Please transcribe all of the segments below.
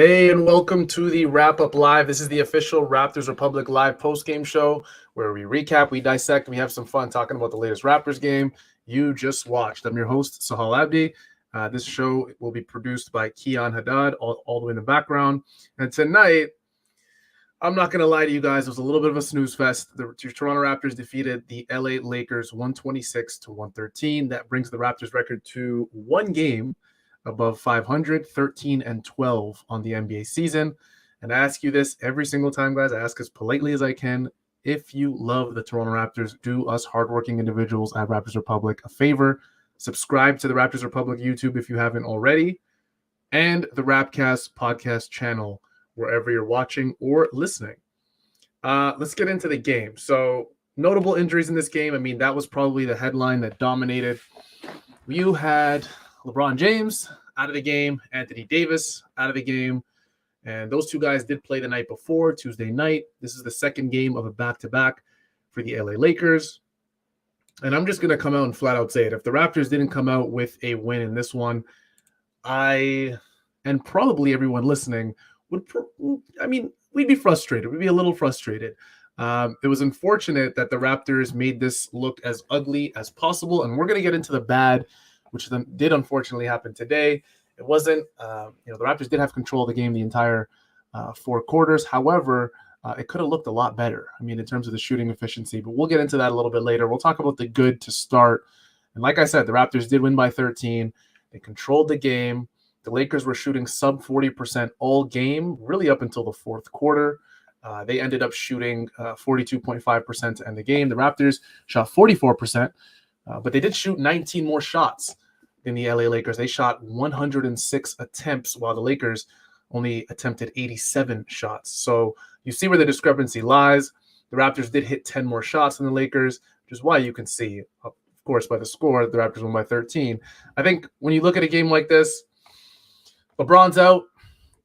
Hey, and welcome to the Wrap Up Live. This is the official Raptors Republic Live post-game show where we recap, we dissect, and we have some fun talking about the latest Raptors game you just watched. I'm your host, Sahal Abdi. This show will be produced by Keon Haddad, all the way in the background. And tonight, I'm not going to lie to you guys, it was a little bit of a snooze fest. The Toronto Raptors defeated the LA Lakers 126-113. That brings the Raptors record to one game above 500, 13-12 on the NBA season. And I ask you this every single time, guys. I ask as politely as I can. If you love the Toronto Raptors, do us hardworking individuals at Raptors Republic a favor. Subscribe to the Raptors Republic YouTube if you haven't already, and the Rapcast podcast channel wherever you're watching or listening. Let's get into the game. So, notable injuries in this game. I mean, that was probably the headline that dominated. You had LeBron James out of the game, Anthony Davis out of the game, and those two guys did play the night before, Tuesday night. This is the second game of a back-to-back for the LA Lakers, and I'm just going to come out and flat out say it. If the Raptors didn't come out with a win in this one, I, and probably everyone listening, we'd be frustrated. We'd be a little frustrated. It was unfortunate that the Raptors made this look as ugly as possible, and we're going to get into the bad, which did unfortunately happen today. It wasn't, the Raptors did have control of the game the entire four quarters. However, it could have looked a lot better, in terms of the shooting efficiency, but we'll get into that a little bit later. We'll talk about the good to start. And like I said, the Raptors did win by 13. They controlled the game. The Lakers were shooting sub 40% all game, really up until the fourth quarter. They ended up shooting 42.5% to end the game. The Raptors shot 44%, but they did shoot 19 more shots than the LA Lakers. They shot 106 attempts, while the Lakers only attempted 87 shots. So you see where the discrepancy lies. The Raptors did hit 10 more shots than the Lakers, which is why you can see, of course, by the score, the Raptors won by 13. I think when you look at a game like this, LeBron's out,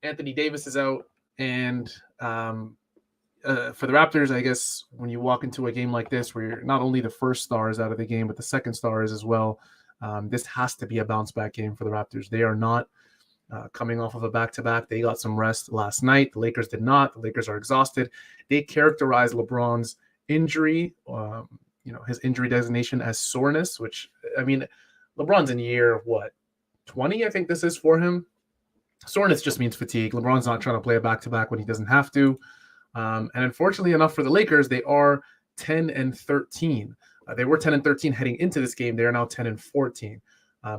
Anthony Davis is out, and for the Raptors, I guess when you walk into a game like this where you're not only the first stars out of the game, but the second stars as well, this has to be a bounce-back game for the Raptors. They are not coming off of a back-to-back. They got some rest last night. The Lakers did not. The Lakers are exhausted. They characterized LeBron's injury, his injury designation as soreness, which, LeBron's in year, 20, I think this is for him. Soreness just means fatigue. LeBron's not trying to play a back-to-back when he doesn't have to. And unfortunately enough for the Lakers, they are 10-13. They were 10-13 heading into this game. They are now 10-14.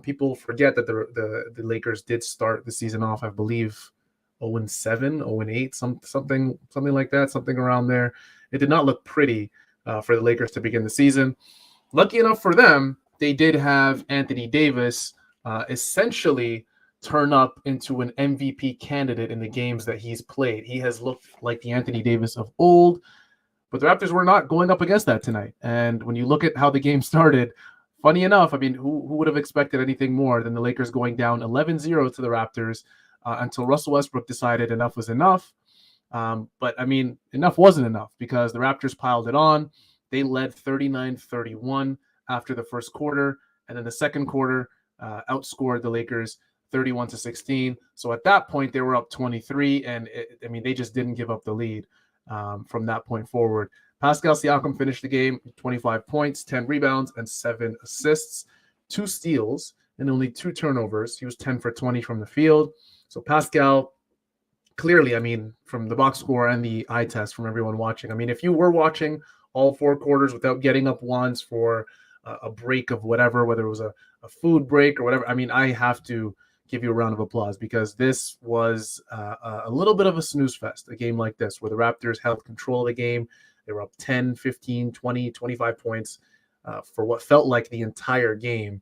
People forget that the Lakers did start the season off, I believe, 0-7, 0-8, something like that, something around there. It did not look pretty for the Lakers to begin the season. Lucky enough for them, they did have Anthony Davis essentially turn up into an MVP candidate in the games that he's played. He has looked like the Anthony Davis of old, but the Raptors were not going up against that tonight. And when you look at how the game started, funny enough, who would have expected anything more than the Lakers going down 11-0 to the Raptors until Russell Westbrook decided enough was enough. But enough wasn't enough because the Raptors piled it on. They led 39-31 after the first quarter, and then the second quarter outscored the Lakers 31-16. So at that point, they were up 23, and they just didn't give up the lead from that point forward. Pascal Siakam finished the game 25 points, 10 rebounds, and 7 assists, 2 steals, and only 2 turnovers. He was 10 for 20 from the field. So Pascal, clearly, from the box score and the eye test from everyone watching, if you were watching all 4 quarters without getting up once for a break of whatever, whether it was a food break or whatever, I have to give you a round of applause because this was a little bit of a snooze fest, a game like this where the Raptors held control of the game. They were up 10, 15, 20, 25 points for what felt like the entire game.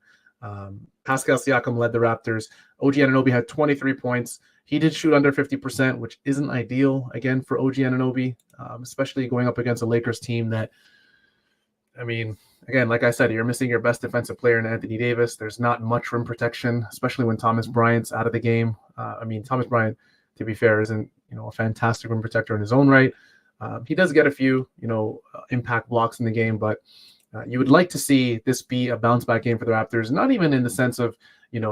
Pascal Siakam led the Raptors. OG Anunoby had 23 points. He did shoot under 50%, which isn't ideal, again, for OG Anunoby, especially going up against a Lakers team that, again, like I said, you're missing your best defensive player in Anthony Davis. There's not much rim protection, especially when Thomas Bryant's out of the game. Thomas Bryant, to be fair, isn't a fantastic rim protector in his own right. He does get a few impact blocks in the game, but you would like to see this be a bounce back game for the Raptors. Not even in the sense of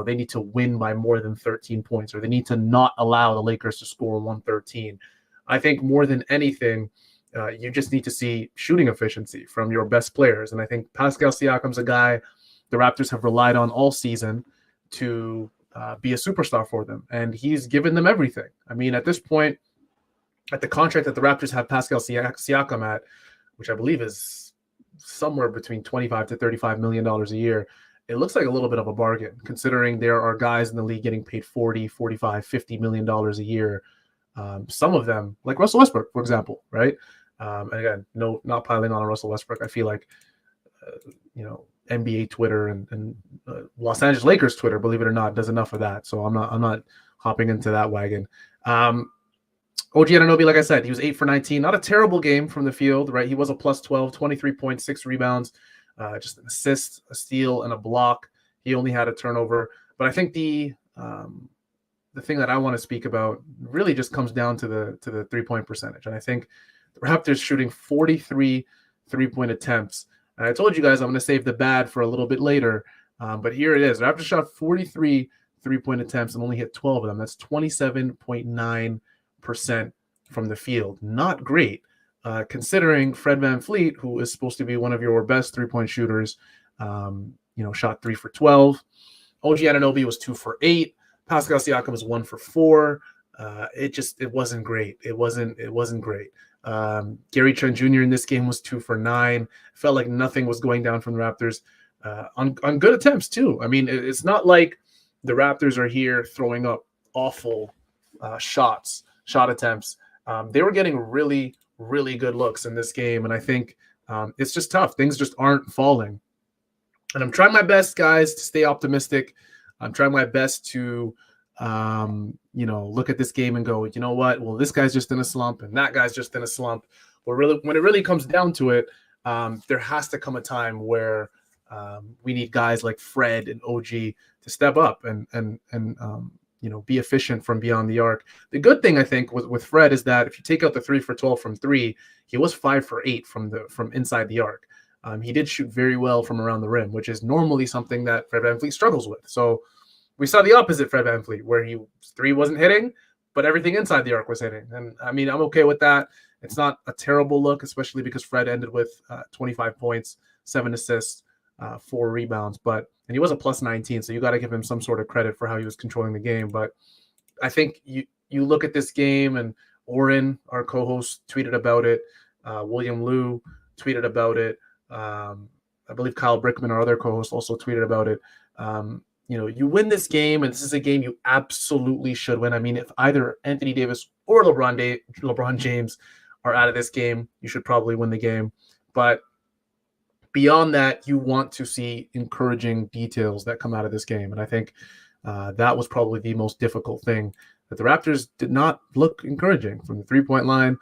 they need to win by more than 13 points, or they need to not allow the Lakers to score 113. I think more than anything, you just need to see shooting efficiency from your best players. And I think Pascal Siakam's a guy the Raptors have relied on all season to be a superstar for them. And he's given them everything. I mean, at this point, at the contract that the Raptors have Pascal Siakam at, which I believe is somewhere between $25 to $35 million a year, it looks like a little bit of a bargain, considering there are guys in the league getting paid $40, $45, $50 million a year. Some of them, like Russell Westbrook, for example, right? And again, not piling on Russell Westbrook. I feel like, NBA Twitter and Los Angeles Lakers Twitter, believe it or not, does enough of that. So I'm not hopping into that wagon. OG Anunoby, like I said, he was 8 for 19. Not a terrible game from the field, right? He was a plus 12, 23.6 rebounds, just an assist, a steal, and a block. He only had a turnover. But I think the thing that I want to speak about really just comes down to the 3-point percentage. And I think the Raptors shooting 43 3-point attempts. And I told you guys I'm going to save the bad for a little bit later. But here it is. The Raptors shot 43 3-point attempts and only hit 12 of them. That's 27.9% from the field. Not great, considering Fred VanVleet, who is supposed to be one of your best 3-point shooters, shot 3 for 12. OG Anunoby was 2 for 8. Pascal Siakam was 1 for 4. It wasn't great. It wasn't great. Gary Trent Jr. in this game was 2 for 9. Felt like nothing was going down from the Raptors on good attempts too. I mean, it's not like the Raptors are here throwing up awful shot attempts. They were getting really, really good looks in this game, and I think it's just tough. Things just aren't falling. And I'm trying my best, guys, to stay optimistic. I'm trying my best to look at this game and go, you know what? Well, this guy's just in a slump and that guy's just in a slump. But really, when it really comes down to it, there has to come a time where we need guys like Fred and OG to step up and be efficient from beyond the arc. The good thing, I think, with Fred is that if you take out the 3 for 12 from 3, he was 5 for 8 from inside the arc. He did shoot very well from around the rim, which is normally something that Fred VanVleet struggles with. So we saw the opposite Fred VanVleet, where 3 wasn't hitting, but everything inside the arc was hitting. And I mean, I'm okay with that. It's not a terrible look, especially because Fred ended with 25 points, 7 assists, 4 rebounds. And he was a plus 19, so you got to give him some sort of credit for how he was controlling the game. But I think you look at this game, and Oren, our co-host, tweeted about it. William Liu tweeted about it. I believe Kyle Brickman, our other co-host, also tweeted about it. You win this game, and this is a game you absolutely should win. I mean, if either Anthony Davis or LeBron James are out of this game, you should probably win the game. But beyond that, you want to see encouraging details that come out of this game. And I think that was probably the most difficult thing, that the Raptors did not look encouraging from the 3-point line.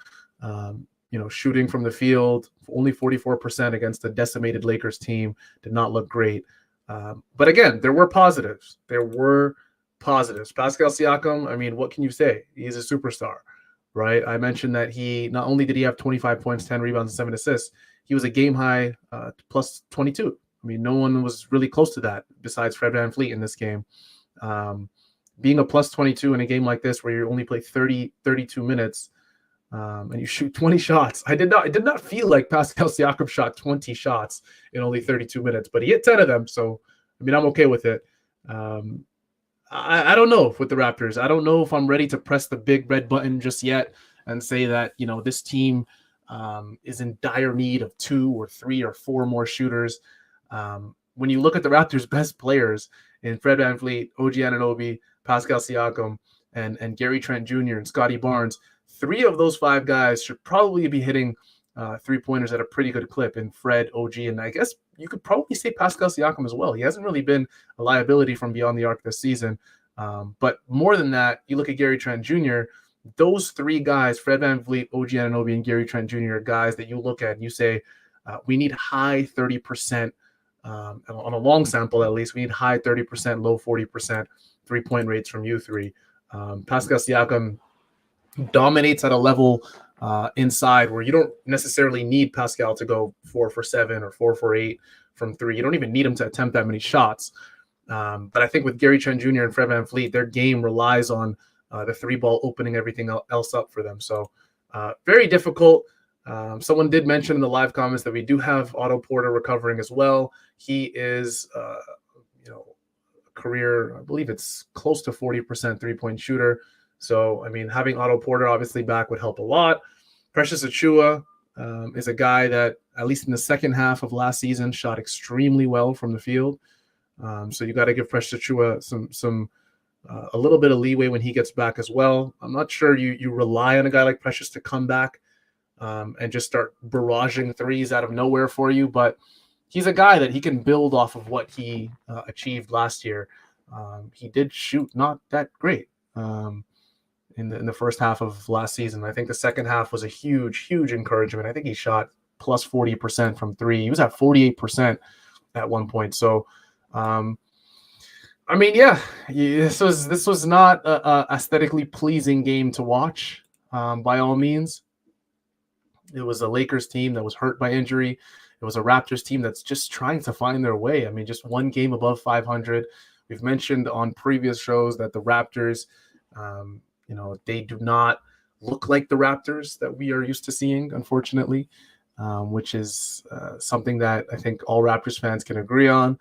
Shooting from the field, only 44% against a decimated Lakers team, did not look great. But again, there were positives. Pascal Siakam, I mean, what can you say? He's a superstar, right? I mentioned that he not only did he have 25 points, 10 rebounds, and 7 assists, he was a game high plus 22. I mean, no one was really close to that besides Fred VanVleet in this game. Being a plus 22 in a game like this, where you only play 32 minutes, and you shoot 20 shots. It did not feel like Pascal Siakam shot 20 shots in only 32 minutes, but he hit 10 of them. So, I mean, I'm okay with it. I don't know with the Raptors. I don't know if I'm ready to press the big red button just yet and say that, this team is in dire need of 2 or 3 or 4 more shooters. When you look at the Raptors' best players in Fred VanVleet, OG Anunoby, Pascal Siakam, and Gary Trent Jr. and Scotty Barnes, 3 of those 5 guys should probably be hitting 3-pointers at a pretty good clip in Fred, OG, and I guess you could probably say Pascal Siakam as well. He hasn't really been a liability from beyond the arc this season. But more than that, you look at Gary Trent Jr., those 3 guys, Fred VanVleet, OG Anunoby, and Gary Trent Jr., are guys that you look at and you say, we need high 30%, on a long sample at least, we need high 30%, low 40% 3-point rates from you 3. Pascal Siakam dominates at a level inside where you don't necessarily need Pascal to go 4 for 7 or 4 for 8 from 3. You don't even need him to attempt that many shots. But I think with Gary Trent Jr. and Fred VanVleet, their game relies on the three ball opening everything else up for them. So very difficult. Someone did mention in the live comments that we do have Otto Porter recovering as well. He is, career, I believe it's close to 40% three-point shooter. So, I mean, having Otto Porter obviously back would help a lot. Precious Achiuwa is a guy that, at least in the second half of last season, shot extremely well from the field. So you got to give Precious Achiuwa a little bit of leeway when he gets back as well. I'm not sure you rely on a guy like Precious to come back and just start barraging threes out of nowhere for you, but he's a guy that he can build off of what he achieved last year. He did shoot not that great in the first half of last season. I think the second half was a huge encouragement. I think he shot plus 40% from three. He was at 48% at one point. So, I mean, yeah, this was not a aesthetically pleasing game to watch by all means. It was a Lakers team that was hurt by injury. It was a Raptors team that's just trying to find their way. I mean, just one game above 500. We've mentioned on previous shows that the Raptors, they do not look like the Raptors that we are used to seeing, unfortunately, which is something that I think all Raptors fans can agree on.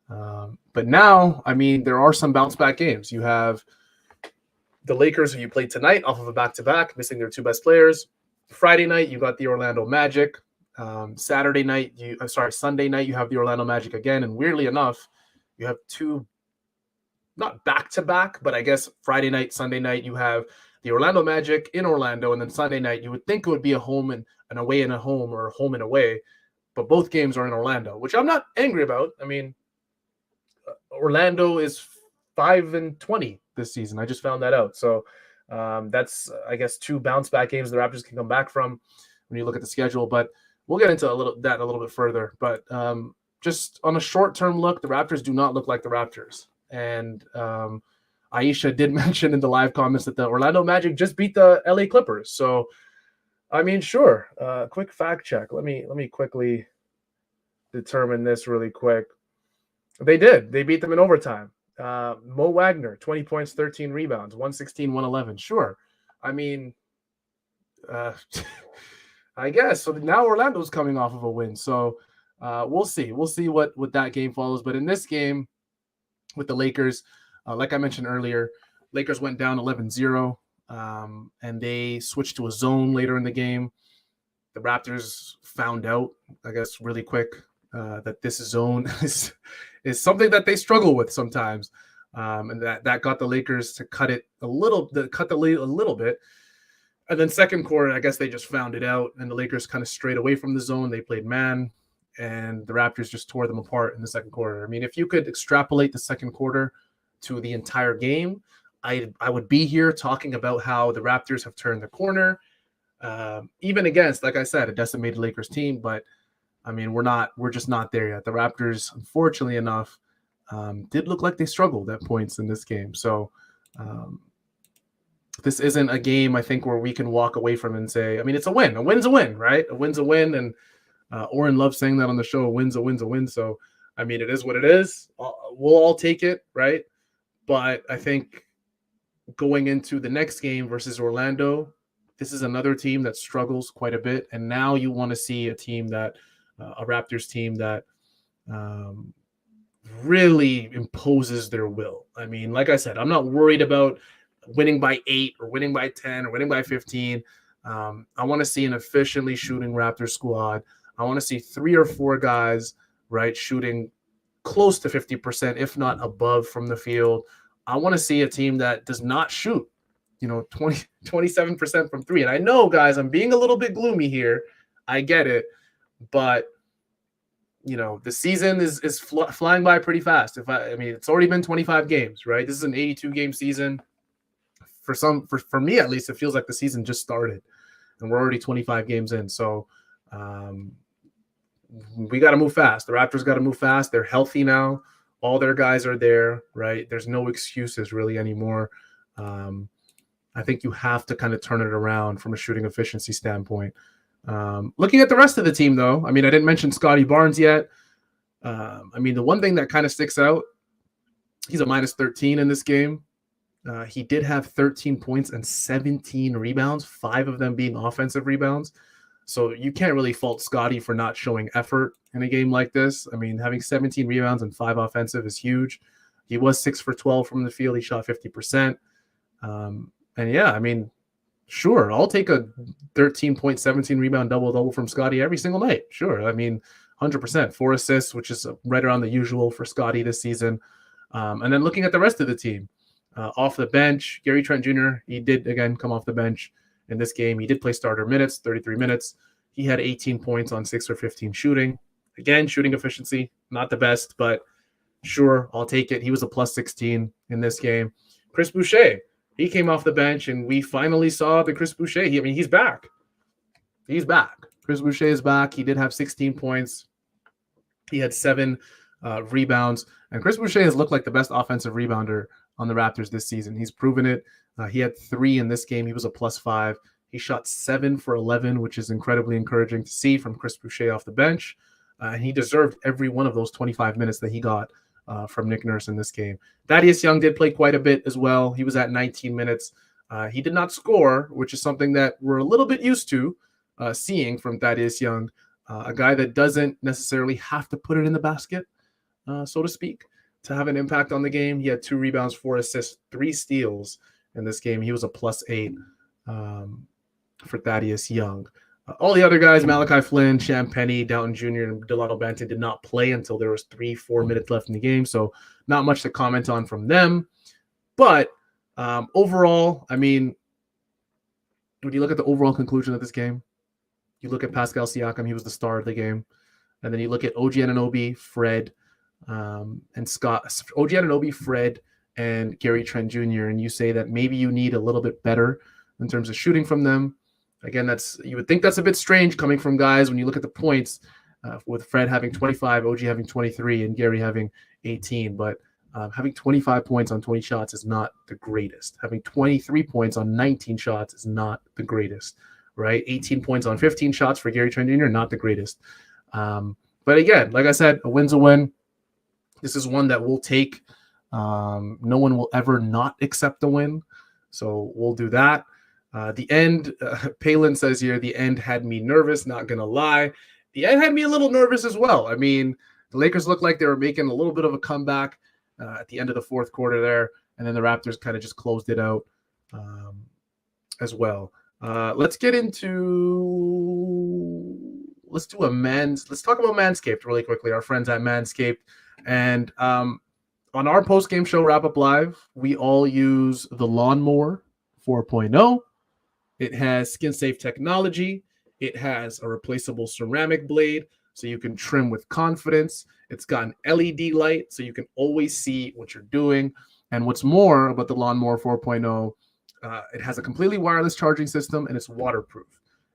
But now, I mean, there are some bounce back games. You have the Lakers, who you played tonight off of a back-to-back, missing their two best players. Friday night, you got the Orlando Magic. Sunday night, you have the Orlando Magic again. And weirdly enough, you have two, not back-to-back, but I guess Friday night, Sunday night, you have the Orlando Magic in Orlando. And then Sunday night, you would think it would be a home and an away and a home, or a home and away. But both games are in Orlando, which I'm not angry about. I mean, Orlando is 5-20 this season. I just found that out. So that's, I guess, two bounce back games the Raptors can come back from when you look at the schedule. But we'll get into a little bit further. But just on a short-term look, the Raptors do not look like the Raptors. And Aisha did mention in the live comments that the Orlando Magic just beat the LA Clippers. So, I mean, sure. Quick fact check. Let me quickly determine this really quick. They did. They beat them in overtime. Mo Wagner, 20 points, 13 rebounds, 116-111. Sure. I mean, I guess. So now Orlando's coming off of a win. So we'll see. We'll see what that game follows. But in this game with the Lakers, like I mentioned earlier, Lakers went down 11-0, and they switched to a zone later in the game. The Raptors found out, I guess, really quick that this zone is something that they struggle with sometimes, and that got the Lakers to cut the lead a little bit. And then second quarter, I guess they just found it out, and the Lakers kind of strayed away from the zone. They played man, and the Raptors just tore them apart in the second quarter. I mean, if you could extrapolate the second quarter to the entire game, I would be here talking about how the Raptors have turned the corner, even against, like I said, a decimated Lakers team. But I mean, we're just not there yet. The Raptors, unfortunately enough, did look like they struggled at points in this game. So this isn't a game, I think, where we can walk away from and say, I mean, it's a win. A win's a win, right? A win's a win. And Oren loves saying that on the show, a win's a win's a win. So, I mean, it is what it is. We'll all take it, right? But I think going into the next game versus Orlando, this is another team that struggles quite a bit. And now you want to see a team that a Raptors team that really imposes their will. I mean, like I said, I'm not worried about winning by 8 or winning by 10 or winning by 15. I want to see an efficiently shooting Raptors squad. I want to see 3 or 4 guys, right, shooting close to 50%, if not above from the field. I want to see a team that does not shoot, 27% from 3. And I know, guys, I'm being a little bit gloomy here. I get it. But, the season is flying by pretty fast. I mean, it's already been 25 games, right? This is an 82-game season. For me, at least, it feels like the season just started. And we're already 25 games in. So we got to move fast. The Raptors got to move fast. They're healthy now. All their guys are there, right? There's no excuses really anymore. I think you have to kind of turn it around from a shooting efficiency standpoint. Looking at the rest of the team, though, I mean, I didn't mention Scotty Barnes yet. I mean, the one thing that kind of sticks out He's a minus 13 in this game. He did have 13 points and 17 rebounds, 5 of them being offensive rebounds. So you can't really fault Scotty for not showing effort in a game like this. I mean, having 17 rebounds and 5 offensive is huge. He was 6 for 12 from the field. He shot 50%. And yeah, I mean, sure, I'll take a 13.17 rebound double-double from Scotty every single night. Sure. I mean, 100%. 4 assists, which is right around the usual for Scotty this season. And then looking at the rest of the team, off the bench, Gary Trent Jr., he did, again, come off the bench in this game. He did play starter minutes, 33 minutes. He had 18 points on 6 or 15 shooting. Again, shooting efficiency, not the best, but sure, I'll take it. He was a plus 16 in this game. Chris Boucher, he came off the bench, and we finally saw the Chris Boucher. He's back. He's back. Chris Boucher is back. He did have 16 points. He had 7 rebounds. And Chris Boucher has looked like the best offensive rebounder on the Raptors this season. He's proven it. He had 3 in this game. He was a plus 5. He shot 7 for 11, which is incredibly encouraging to see from Chris Boucher off the bench. And he deserved every one of those 25 minutes that he got from Nick Nurse in this game. Thaddeus Young did play quite a bit as well. He was at 19 minutes. He did not score, which is something that we're a little bit used to seeing from Thaddeus Young, a guy that doesn't necessarily have to put it in the basket, so to speak, to have an impact on the game. He had 2 rebounds, 4 assists, 3 steals in this game. He was a plus 8 for Thaddeus Young. All the other guys, Malachi Flynn, Sham Penny, Downton Jr., and Delano Banton did not play until there was 3-4 minutes left in the game, so not much to comment on from them. But overall, I mean, when you look at the overall conclusion of this game, you look at Pascal Siakam, he was the star of the game. And then you look at OG Anunoby, Fred, and Scott. OG Anunoby, Fred, and Gary Trent Jr., and you say that maybe you need a little bit better in terms of shooting from them. Again, you would think that's a bit strange coming from guys when you look at the points, with Fred having 25, OG having 23, and Gary having 18. But having 25 points on 20 shots is not the greatest. Having 23 points on 19 shots is not the greatest, right? 18 points on 15 shots for Gary Trent Jr., not the greatest. But again, like I said, a win's a win. This is one that we'll take. No one will ever not accept the win. So we'll do that. The end, Palin says here, the end had me nervous, not going to lie. The end had me a little nervous as well. I mean, the Lakers looked like they were making a little bit of a comeback at the end of the fourth quarter there, and then the Raptors kind of just closed it out as well. Let's talk about Manscaped really quickly, our friends at Manscaped. And on our post-game show, Wrap Up Live, we all use the Lawnmower 4.0. It has skin-safe technology. It has a replaceable ceramic blade, so you can trim with confidence. It's got an LED light, so you can always see what you're doing. And what's more about the Lawnmower 4.0, it has a completely wireless charging system, and it's waterproof.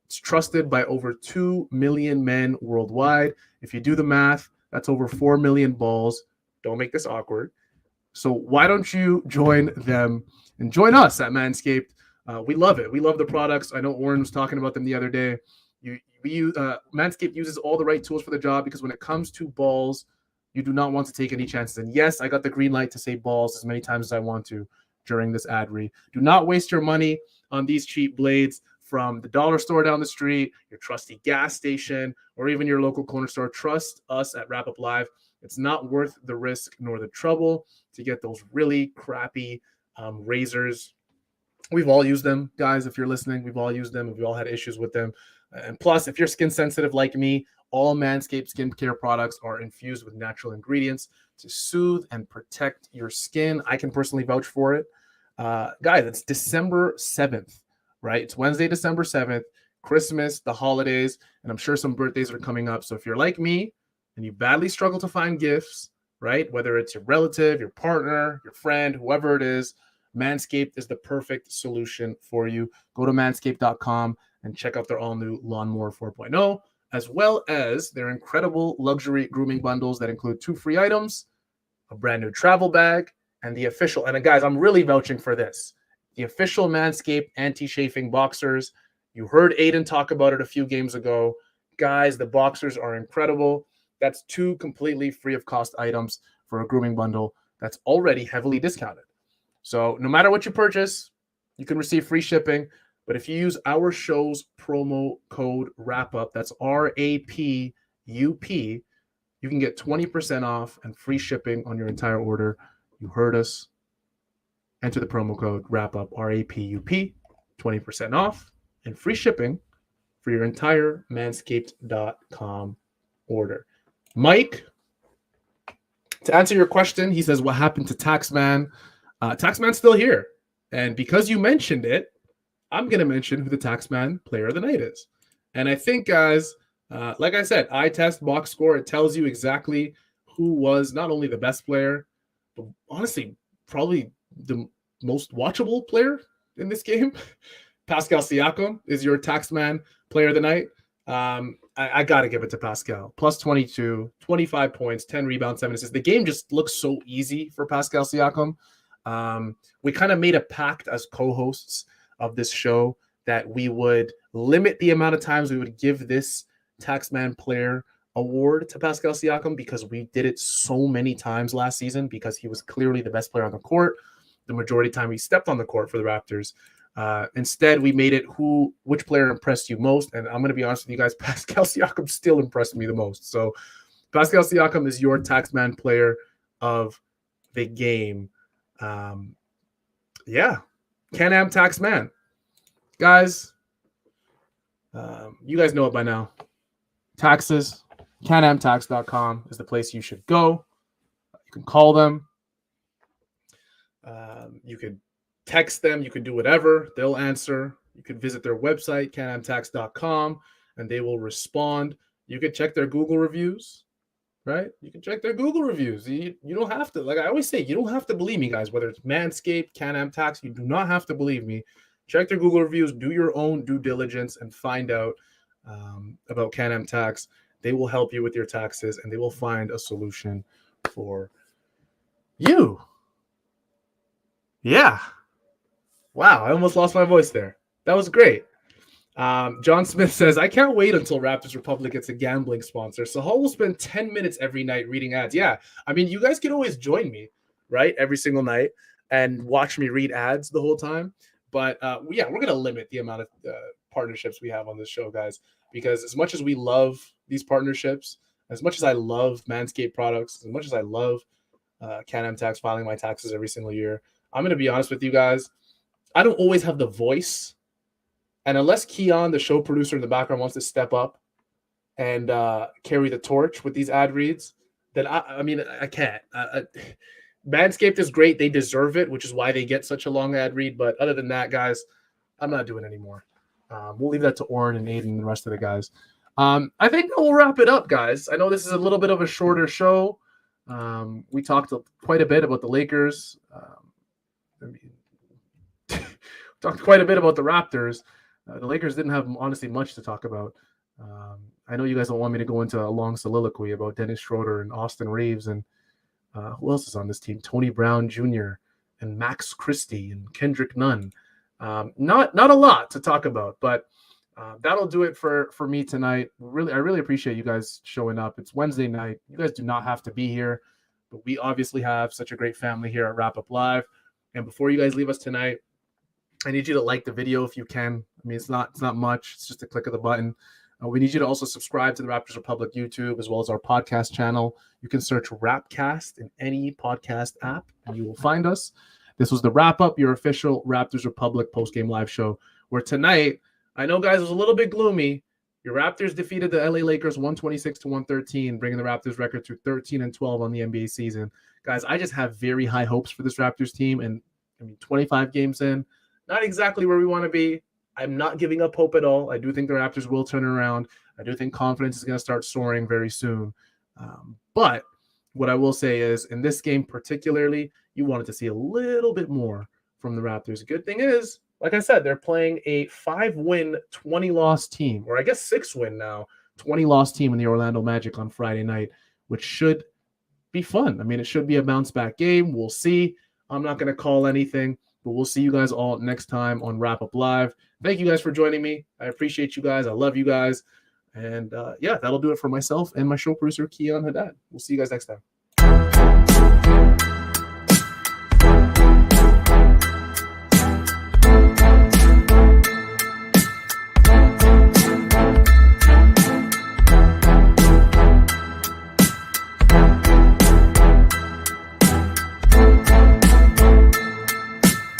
It's trusted by over 2 million men worldwide. If you do the math, that's over 4 million balls. Don't make this awkward. So why don't you join them and join us at Manscaped? We love it. We love the products. I know Oren was talking about them the other day. Manscaped uses all the right tools for the job, because when it comes to balls, you do not want to take any chances. And yes, I got the green light to say balls as many times as I want to during this ad read. Do not waste your money on these cheap blades from the dollar store down the street, your trusty gas station, or even your local corner store. Trust us at Wrap Up Live. It's not worth the risk nor the trouble to get those really crappy razors. We've all used them, guys. If you're listening, we've all used them, and we've all had issues with them. And plus, if you're skin sensitive like me, all Manscaped skincare products are infused with natural ingredients to soothe and protect your skin. I can personally vouch for it. Guys, it's December 7th, right? It's Wednesday, December 7th, Christmas, the holidays, and I'm sure some birthdays are coming up. So if you're like me and you badly struggle to find gifts, right, whether it's your relative, your partner, your friend, whoever it is, Manscaped is the perfect solution for you. Go to manscaped.com and check out their all-new Lawnmower 4.0, as well as their incredible luxury grooming bundles that include 2 free items, a brand new travel bag, and the official, and guys, I'm really vouching for this, the official Manscaped anti-chafing boxers. You heard Aiden talk about it a few games ago. Guys, the boxers are incredible. That's 2 completely free of cost items for a grooming bundle that's already heavily discounted. So no matter what you purchase, you can receive free shipping. But if you use our show's promo code WRAPUP, that's RAPUP, you can get 20% off and free shipping on your entire order. You heard us. Enter the promo code WRAPUP, RAPUP, 20% off and free shipping for your entire manscaped.com order. Mike, to answer your question, he says, what happened to Taxman? Taxman's still here. And because you mentioned it, I'm going to mention who the Taxman player of the night is. And I think, guys, like I said, eye test, box score, it tells you exactly who was not only the best player, but honestly, probably the most watchable player in this game. Pascal Siakam is your Taxman player of the night. I got to give it to Pascal. Plus 22, 25 points, 10 rebounds, 7 assists. The game just looks so easy for Pascal Siakam. We kind of made a pact as co-hosts of this show that we would limit the amount of times we would give this Taxman player award to Pascal Siakam because we did it so many times last season because he was clearly the best player on the court. The majority of the time he stepped on the court for the Raptors. Instead, we made it which player impressed you most. And I'm going to be honest with you guys, Pascal Siakam still impressed me the most. So Pascal Siakam is your Taxman player of the game. Yeah. Can-Am Taxman. Guys, you guys know it by now. Taxes, canamtax.com is the place you should go. You can call them. You could text them. You can do whatever. They'll answer. You could visit their website, canamtax.com, and they will respond. You could check their Google reviews, right? You can check their Google reviews. You don't have to. Like I always say, you don't have to believe me, guys, whether it's Manscaped, Can-Am Tax. You do not have to believe me. Check their Google reviews. Do your own due diligence and find out about Can-Am Tax. They will help you with your taxes, and they will find a solution for you. Yeah. Wow, I almost lost my voice there. That was great. John Smith says, I can't wait until Raptors Republic gets a gambling sponsor. So Hall will spend 10 minutes every night reading ads. Yeah, I mean, you guys can always join me, right, every single night and watch me read ads the whole time. But, yeah, we're going to limit the amount of partnerships we have on this show, guys, because as much as we love these partnerships, as much as I love Manscaped products, as much as I love Can-Am Tax, filing my taxes every single year, I'm going to be honest with you guys. I don't always have the voice. And unless Keon, the show producer in the background, wants to step up and carry the torch with these ad reads, then I can't. Manscaped is great. They deserve it, which is why they get such a long ad read. But other than that, guys, I'm not doing it anymore. We'll leave that to Oren and Aiden and the rest of the guys. I think we'll wrap it up, guys. I know this is a little bit of a shorter show. We talked quite a bit about the Lakers. Talked quite a bit about the Raptors. The Lakers didn't have, honestly, much to talk about. I know you guys don't want me to go into a long soliloquy about Dennis Schroeder and Austin Reeves and who else is on this team? Tony Brown Jr. and Max Christie and Kendrick Nunn. Not a lot to talk about, but that'll do it for me tonight. I really appreciate you guys showing up. It's Wednesday night. You guys do not have to be here, but we obviously have such a great family here at Wrap Up Live. And before you guys leave us tonight, I need you to like the video if you can. I mean, it's not much. It's just a click of the button. We need you to also subscribe to the Raptors Republic YouTube as well as our podcast channel. You can search Rapcast in any podcast app and you will find us. This was the Wrap Up, your official Raptors Republic post-game live show, where tonight, I know, guys, it was a little bit gloomy. Your Raptors defeated the LA Lakers 126-113, bringing the Raptors record to 13-12 on the NBA season. Guys, I just have very high hopes for this Raptors team. And I mean, 25 games in, not exactly where we want to be. I'm not giving up hope at all. I do think the Raptors will turn around. I do think confidence is going to start soaring very soon. But what I will say is, in this game particularly, you wanted to see a little bit more from the Raptors. Good thing is, like I said, they're playing a 5-win, 20-loss team, or I guess 6-win now, 20-loss team in the Orlando Magic on Friday night, which should be fun. I mean, it should be a bounce-back game. We'll see. I'm not going to call anything, but we'll see you guys all next time on Wrap Up Live. Thank you guys for joining me. I appreciate you guys. I love you guys. And, yeah, that'll do it for myself and my show producer, Keon Haddad. We'll see you guys next time.